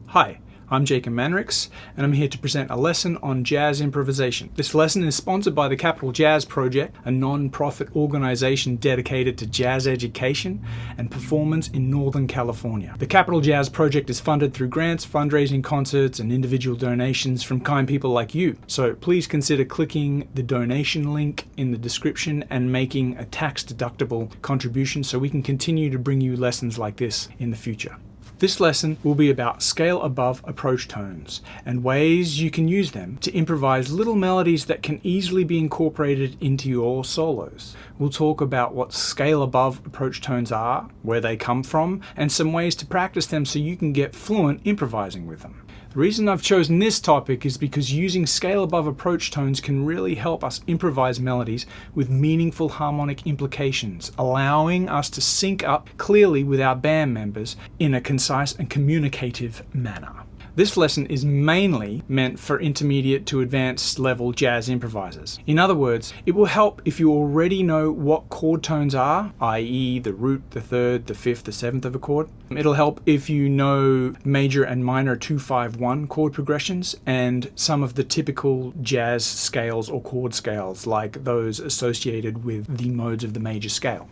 Hi, I'm Jacob Manrix, and I'm here to present a lesson on jazz improvisation. This lesson is sponsored by the Capital Jazz Project, a non-profit organization dedicated to jazz education and performance in Northern California. The Capital Jazz Project is funded through grants, fundraising, concerts, and individual donations from kind people like you. So please consider clicking the donation link in the description and making a tax-deductible contribution so we can continue to bring you lessons like this in the future. This lesson will be about scale above approach tones and ways you can use them to improvise little melodies that can easily be incorporated into your solos. We'll talk about what scale above approach tones are, where they come from, and some ways to practice them so you can get fluent improvising with them. The reason I've chosen this topic is because using scale above approach tones can really help us improvise melodies with meaningful harmonic implications, allowing us to sync up clearly with our band members in a concise and communicative manner. This lesson is mainly meant for intermediate to advanced level jazz improvisers. In other words, it will help if you already know what chord tones are, i.e. the root, the third, the fifth, the seventh of a chord. It'll help if you know major and minor 2-5-1 chord progressions and some of the typical jazz scales or chord scales like those associated with the modes of the major scale.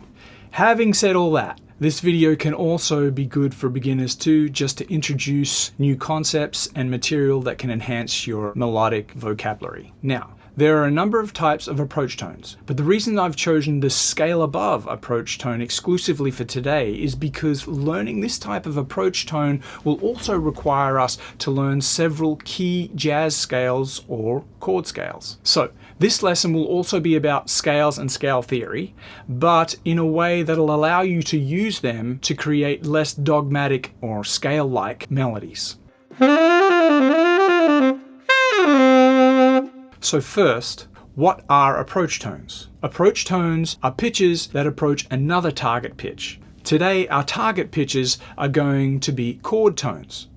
Having said all that, this video can also be good for beginners too, just to introduce new concepts and material that can enhance your melodic vocabulary. Now, there are a number of types of approach tones, but the reason I've chosen the scale above approach tone exclusively for today is because learning this type of approach tone will also require us to learn several key jazz scales or chord scales. So, this lesson will also be about scales and scale theory, but in a way that'll allow you to use them to create less dogmatic or scale-like melodies. So first, what are approach tones? Approach tones are pitches that approach another target pitch. Today, our target pitches are going to be chord tones.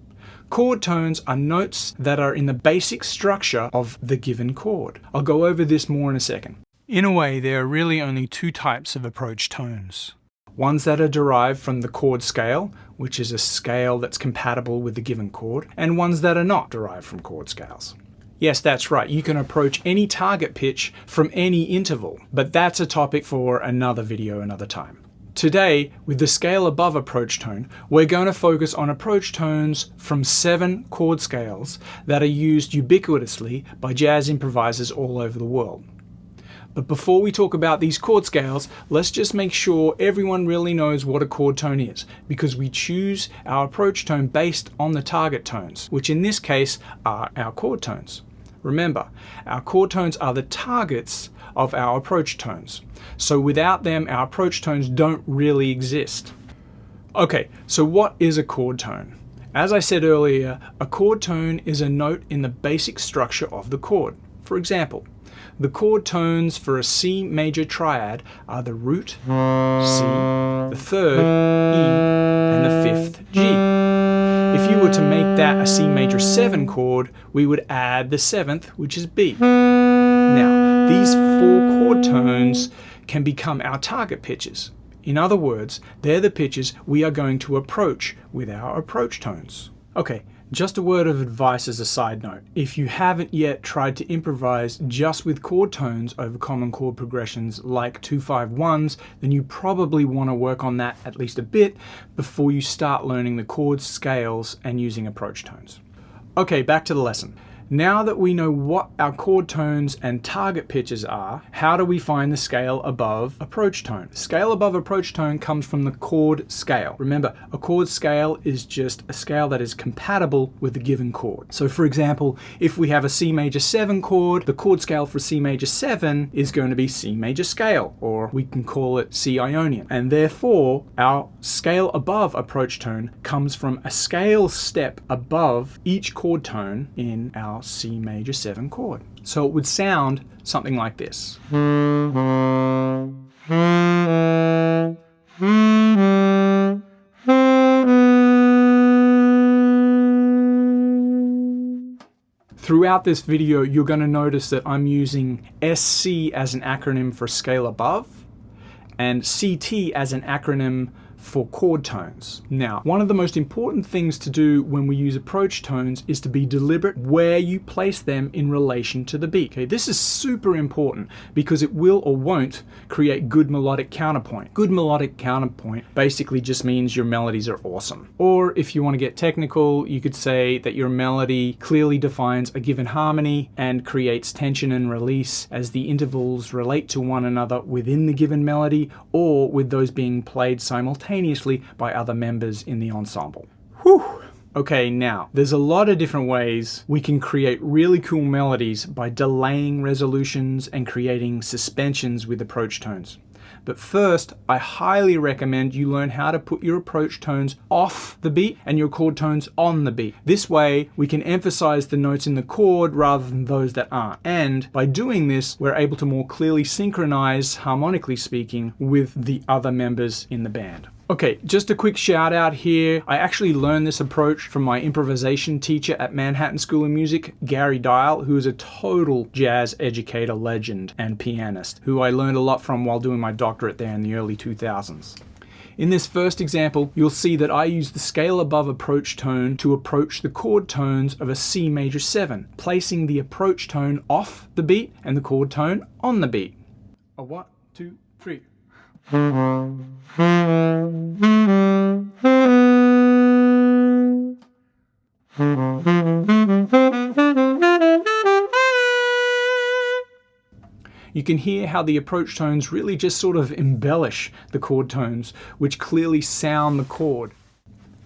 Chord tones are notes that are in the basic structure of the given chord. I'll go over this more in a second. In a way, there are really only two types of approach tones. Ones that are derived from the chord scale, which is a scale that's compatible with the given chord, and ones that are not derived from chord scales. Yes, that's right, you can approach any target pitch from any interval, but that's a topic for another video another time. Today, with the scale above approach tone, we're going to focus on approach tones from 7 chord scales that are used ubiquitously by jazz improvisers all over the world. But before we talk about these chord scales, let's just make sure everyone really knows what a chord tone is, because we choose our approach tone based on the target tones, which in this case are our chord tones. Remember, our chord tones are the targets of our approach tones. So without them, our approach tones don't really exist. Okay, so what is a chord tone? As I said earlier, a chord tone is a note in the basic structure of the chord. For example, the chord tones for a C major triad are the root, C, the third, E, and the fifth, G. If you were to make that a C major 7 chord, we would add the 7th, which is B. Now, these 4 chord tones can become our target pitches. In other words, they're the pitches we are going to approach with our approach tones. Okay, just a word of advice as a side note. If you haven't yet tried to improvise just with chord tones over common chord progressions like 2-5-1s, then you probably want to work on that at least a bit before you start learning the chord scales and using approach tones. Okay, back to the lesson. Now that we know what our chord tones and target pitches are, how do we find the scale above approach tone? Scale above approach tone comes from the chord scale. Remember, a chord scale is just a scale that is compatible with the given chord. So for example, if we have a C major 7 chord, the chord scale for C major 7 is going to be C major scale, or we can call it C Ionian. And therefore, our scale above approach tone comes from a scale step above each chord tone in our C major 7 chord. So it would sound something like this. Throughout this video, you're going to notice that I'm using SC as an acronym for scale above and CT as an acronym for chord tones. Now, one of the most important things to do when we use approach tones is to be deliberate where you place them in relation to the beat. Okay, this is super important because it will or won't create good melodic counterpoint. Good melodic counterpoint basically just means your melodies are awesome. Or if you want to get technical, you could say that your melody clearly defines a given harmony and creates tension and release as the intervals relate to one another within the given melody or with those being played simultaneously by other members in the ensemble. Whew. Okay, now, there's a lot of different ways we can create really cool melodies by delaying resolutions and creating suspensions with approach tones. But first, I highly recommend you learn how to put your approach tones off the beat and your chord tones on the beat. This way, we can emphasize the notes in the chord rather than those that aren't. And by doing this, we're able to more clearly synchronize, harmonically speaking, with the other members in the band. Okay, just a quick shout out here. I actually learned this approach from my improvisation teacher at Manhattan School of Music, Gary Dial, who is a total jazz educator legend and pianist, who I learned a lot from while doing my doctorate there in the early 2000s. In this first example, you'll see that I use the scale above approach tone to approach the chord tones of a C major 7, placing the approach tone off the beat and the chord tone on the beat. A 1, 2, 3. You can hear how the approach tones really just sort of embellish the chord tones, which clearly sound the chord.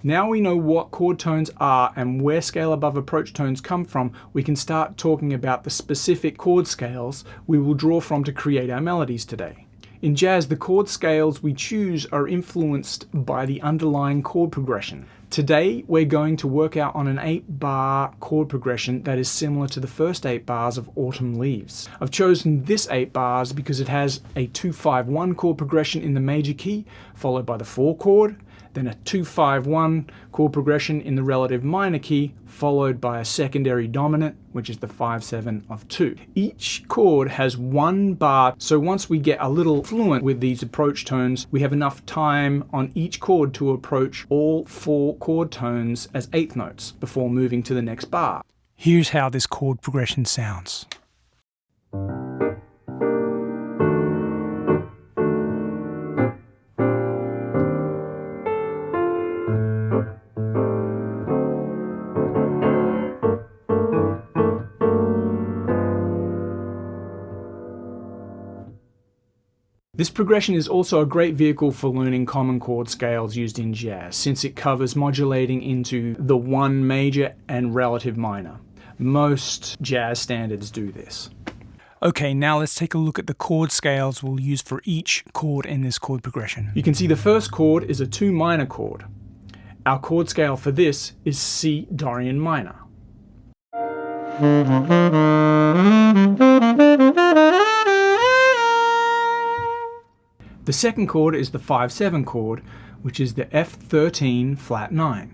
Now we know what chord tones are and where scale above approach tones come from, we can start talking about the specific chord scales we will draw from to create our melodies today. In jazz, the chord scales we choose are influenced by the underlying chord progression. Today, we're going to work out on an 8-bar chord progression that is similar to the first 8 bars of Autumn Leaves. I've chosen this 8 bars because it has a 2-5-1 chord progression in the major key, followed by the 4 chord, then a 2-5-1 chord progression in the relative minor key, followed by a secondary dominant, which is the 5-7 of 2. Each chord has 1 bar, so once we get a little fluent with these approach tones, we have enough time on each chord to approach all 4 chord tones as 8th notes before moving to the next bar. Here's how this chord progression sounds. This progression is also a great vehicle for learning common chord scales used in jazz, since it covers modulating into the 1 major and relative minor. Most jazz standards do this. Okay, now let's take a look at the chord scales we'll use for each chord in this chord progression. You can see the first chord is a 2 minor chord. Our chord scale for this is C Dorian minor. The second chord is the 5-7 chord, which is the F13 flat 9.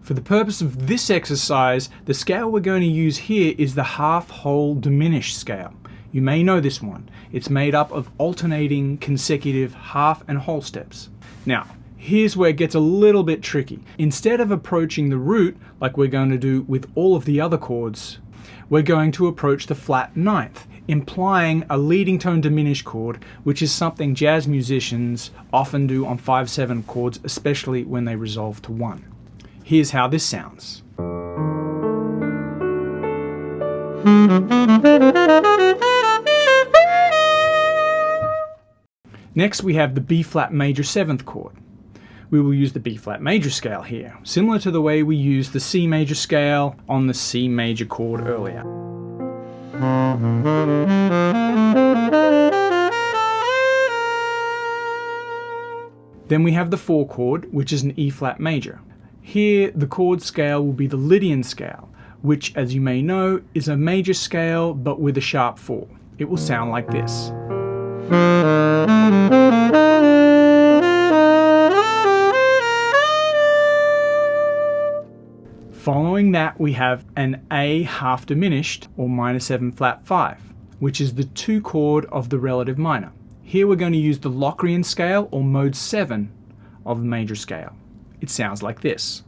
For the purpose of this exercise, the scale we're going to use here is the half-whole diminished scale. You may know this one. It's made up of alternating consecutive half and whole steps. Now, here's where it gets a little bit tricky. Instead of approaching the root, like we're going to do with all of the other chords, we're going to approach the flat 9th, implying a leading tone diminished chord, which is something jazz musicians often do on 5-7 chords, especially when they resolve to 1. Here's how this sounds. Next we have the B flat major 7th chord. We will use the B flat major scale here, similar to the way we used the C major scale on the C major chord earlier. Then we have the 4 chord, which is an E flat major. Here the chord scale will be the Lydian scale, which, as you may know, is a major scale but with a sharp 4. It will sound like this. Following Doing that, we have an A half diminished, or minor 7 flat 5, which is the 2 chord of the relative minor. Here we're going to use the Locrian scale, or mode 7 of the major scale. It sounds like this.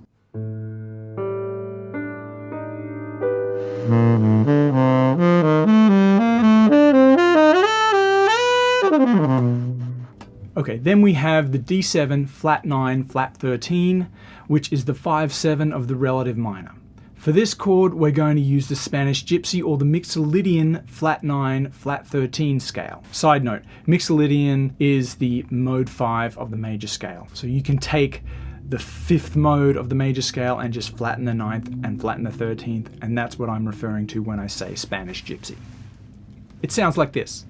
Okay, then we have the D7 flat 9 flat 13, which is the 5/7 of the relative minor. For this chord, we're going to use the Spanish Gypsy or the Mixolydian flat 9 flat 13 scale. Side note, Mixolydian is the mode 5 of the major scale. So you can take the 5th mode of the major scale and just flatten the 9th and flatten the 13th, and that's what I'm referring to when I say Spanish Gypsy. It sounds like this.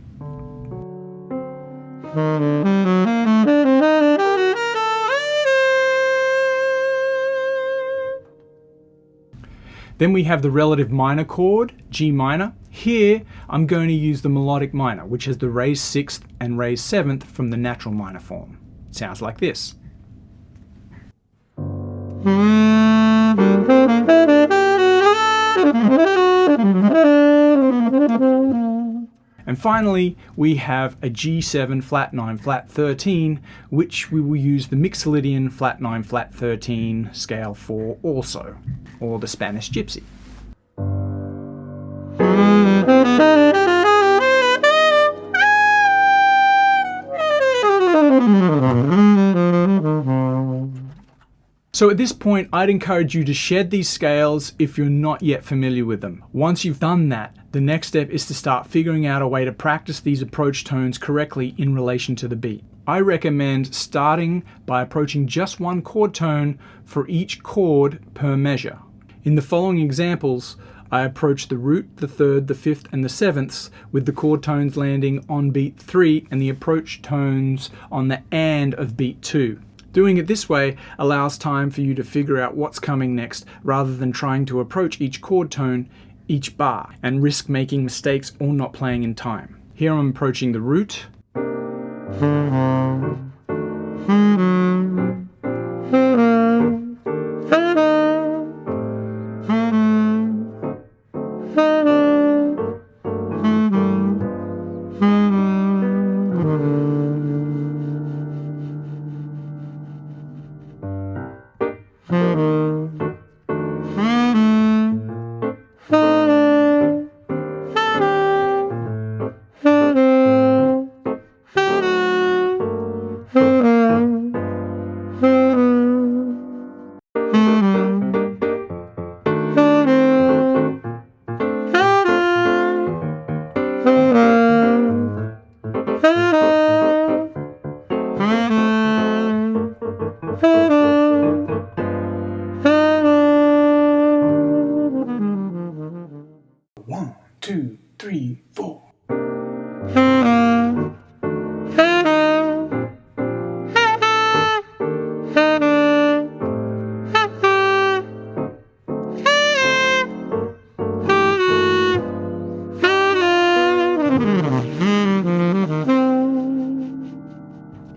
Then we have the relative minor chord, G minor. Here, I'm going to use the melodic minor, which has the raised 6th and raised 7th from the natural minor form. It sounds like this. And finally, we have a G7 flat 9 flat 13, which we will use the Mixolydian flat 9 flat 13 scale for also, or the Spanish Gypsy. So at this point, I'd encourage you to shed these scales if you're not yet familiar with them. Once you've done that, the next step is to start figuring out a way to practice these approach tones correctly in relation to the beat. I recommend starting by approaching just one chord tone for each chord per measure. In the following examples, I approach the root, the 3rd, the 5th, and the 7ths with the chord tones landing on beat 3 and the approach tones on the and of beat 2. Doing it this way allows time for you to figure out what's coming next rather than trying to approach each chord tone, each bar, and risk making mistakes or not playing in time. Here I'm approaching the root. One, two, three, four.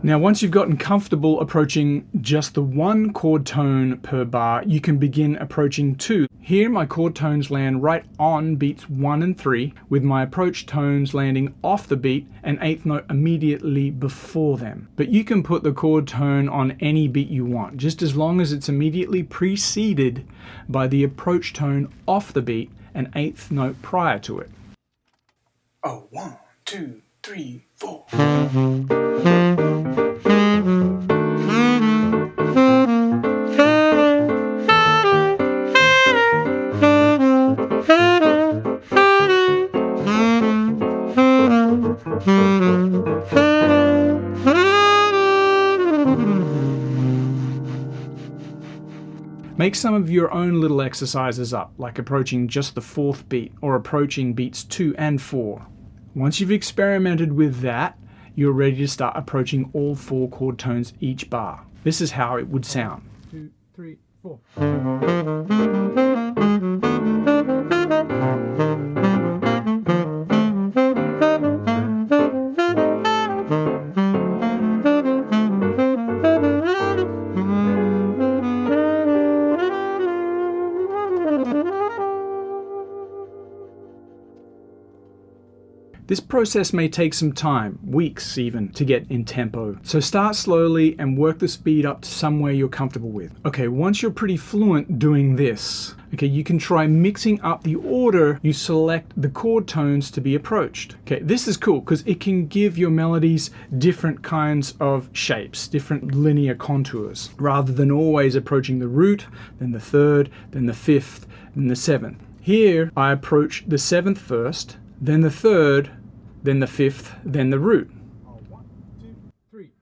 Now, once you've gotten comfortable approaching just the one chord tone per bar, you can begin approaching 2. Here, my chord tones land right on beats 1 and 3, with my approach tones landing off the beat and 8th note immediately before them. But you can put the chord tone on any beat you want, just as long as it's immediately preceded by the approach tone off the beat and 8th note prior to it. Oh, 1, 2, 3, 4. Make some of your own little exercises up, like approaching just the 4th beat or approaching beats 2 and 4. Once you've experimented with that, you're ready to start approaching all 4 chord tones each bar. This is how it would sound. 2, 3, 4. This process may take some time, weeks even, to get in tempo. So start slowly and work the speed up to somewhere you're comfortable with. Okay, once you're pretty fluent doing this, okay, you can try mixing up the order you select the chord tones to be approached. Okay, this is cool because it can give your melodies different kinds of shapes, different linear contours, rather than always approaching the root, then the third, then the fifth, then the seventh. Here, I approach the seventh first, then the third, then the fifth, then the root. 1, 2, 3.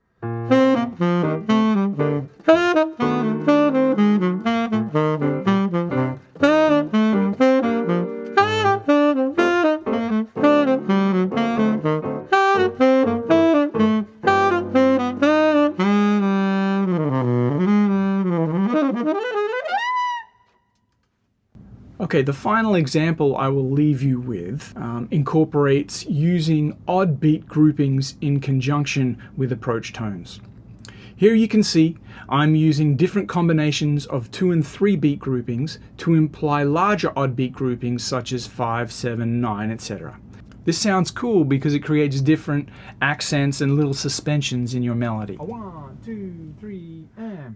Okay, the final example I will leave you with incorporates using odd beat groupings in conjunction with approach tones. Here you can see I'm using different combinations of 2 and 3 beat groupings to imply larger odd beat groupings such as 5, 7, 9, etc. This sounds cool because it creates different accents and little suspensions in your melody. 1, 2, 3, and...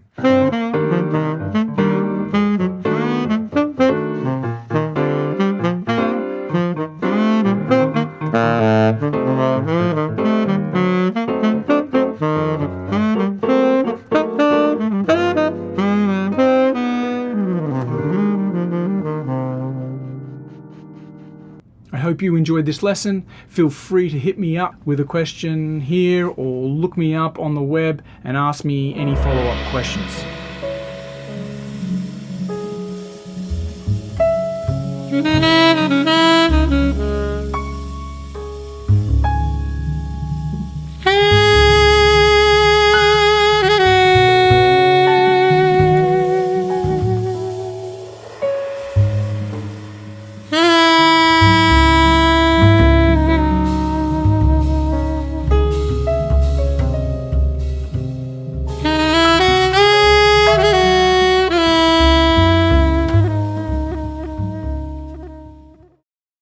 I hope you enjoyed this lesson. Feel free to hit me up with a question here or look me up on the web and ask me any follow-up questions.